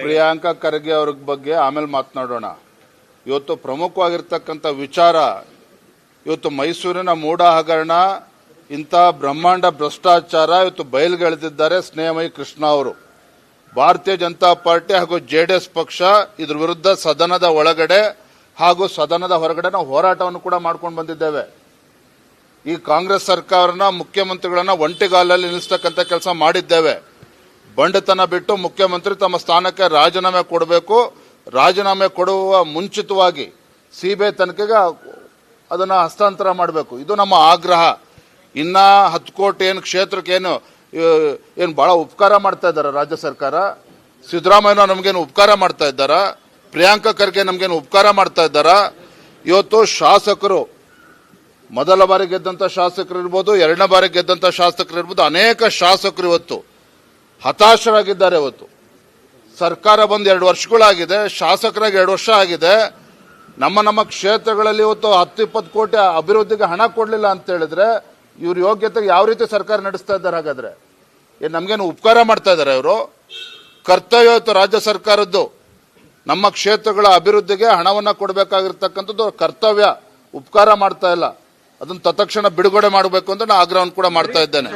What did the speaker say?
ಪ್ರಿಯಾಂಕಾ ಖರ್ಗೆ ಅವ್ರ ಬಗ್ಗೆ ಆಮೇಲೆ ಮಾತನಾಡೋಣ. ಇವತ್ತು ಪ್ರಮುಖವಾಗಿರ್ತಕ್ಕಂಥ ವಿಚಾರ, ಇವತ್ತು ಮೈಸೂರಿನ ಮೂಡ ಹಗರಣ, ಇಂಥ ಬ್ರಹ್ಮಾಂಡ ಭ್ರಷ್ಟಾಚಾರ ಇವತ್ತು ಬಯಲ್ಗೆಳೆದಿದ್ದಾರೆ ಸ್ನೇಹಮಯಿ ಕೃಷ್ಣ ಅವರು. ಭಾರತೀಯ ಜನತಾ ಪಾರ್ಟಿ ಹಾಗೂ ಜೆಡಿಎಸ್ ಪಕ್ಷ ಇದ್ರ ವಿರುದ್ಧ ಸದನದ ಒಳಗಡೆ ಹಾಗೂ ಸದನದ ಹೊರಗಡೆ ನಾವು ಹೋರಾಟವನ್ನು ಕೂಡ ಮಾಡ್ಕೊಂಡು ಬಂದಿದ್ದೇವೆ. ಈ ಕಾಂಗ್ರೆಸ್ ಸರ್ಕಾರನ, ಮುಖ್ಯಮಂತ್ರಿಗಳನ್ನ ಒಂಟಿಗಾಲಲ್ಲಿ ನಿಲ್ಲಿಸ್ತಕ್ಕಂಥ ಕೆಲಸ ಮಾಡಿದ್ದೇವೆ. ಬಂಡತನ ಬಿಟ್ಟು ಮುಖ್ಯಮಂತ್ರಿ ತಮ್ಮ ಸ್ಥಾನಕ್ಕೆ ರಾಜೀನಾಮೆ ಕೊಡಬೇಕು. ರಾಜೀನಾಮೆ ಕೊಡುವ ಮುಂಚಿತವಾಗಿ ಸಿಬಿಐ ತನಿಖೆಗೆ ಅದನ್ನ ಹಸ್ತಾಂತರ ಮಾಡಬೇಕು. ಇದು ನಮ್ಮ ಆಗ್ರಹ. ಇನ್ನ 10 ಕೋಟಿ ಏನು ಕ್ಷೇತ್ರಕ್ಕೆ ಏನು ಬಹಳ ಉಪಕಾರ ಮಾಡ್ತಾ ಇದ್ದಾರೆ ರಾಜ್ಯ ಸರ್ಕಾರ. ಸಿದ್ದರಾಮಯ್ಯ ನಮಗೇನು ಉಪಕಾರ ಮಾಡ್ತಾ ಇದ್ದಾರ? ಪ್ರಿಯಾಂಕಾ ಖರ್ಗೆ ನಮಗೇನು ಉಪಕಾರ ಮಾಡ್ತಾ ಇದ್ದಾರ? ಇವತ್ತು ಶಾಸಕರು, ಮೊದಲ ಬಾರಿ ಗೆದ್ದಂತ ಶಾಸಕರು ಇರ್ಬೋದು, ಎರಡನೇ ಬಾರಿ ಗೆದ್ದಂತ ಶಾಸಕರು ಇರ್ಬೋದು, ಅನೇಕ ಶಾಸಕರು ಇವತ್ತು ಹತಾಶರಾಗಿದ್ದಾರೆ. ಇವತ್ತು ಸರ್ಕಾರ ಬಂದು 2 ವರ್ಷಗಳಾಗಿದೆ, ಶಾಸಕರಾಗಿ 2 ವರ್ಷ ಆಗಿದೆ. ನಮ್ಮ ಕ್ಷೇತ್ರಗಳಲ್ಲಿ ಇವತ್ತು 10-20 ಕೋಟಿ ಅಭಿವೃದ್ಧಿಗೆ ಹಣ ಕೊಡಲಿಲ್ಲ ಅಂತ ಹೇಳಿದ್ರೆ ಇವ್ರ ಯೋಗ್ಯತೆಗೆ ಯಾವ ರೀತಿ ಸರ್ಕಾರ ನಡೆಸ್ತಾ ಇದ್ದಾರೆ? ಹಾಗಾದ್ರೆ ನಮ್ಗೇನು ಉಪಕಾರ ಮಾಡ್ತಾ ಇದ್ದಾರೆ ಇವರು? ಕರ್ತವ್ಯ ಇವತ್ತು ರಾಜ್ಯ ಸರ್ಕಾರದ್ದು ನಮ್ಮ ಕ್ಷೇತ್ರಗಳ ಅಭಿವೃದ್ಧಿಗೆ ಹಣವನ್ನ ಕೊಡಬೇಕಾಗಿರ್ತಕ್ಕಂಥದ್ದು ಕರ್ತವ್ಯ. ಉಪಕಾರ ಮಾಡ್ತಾ ಇಲ್ಲ. ಅದನ್ನು ತತ್ಕ್ಷಣ ಬಿಡುಗಡೆ ಮಾಡಬೇಕು ಅಂತ ನಾನು ಆಗ್ರಹವನ್ನು ಕೂಡ ಮಾಡ್ತಾ ಇದ್ದೇನೆ.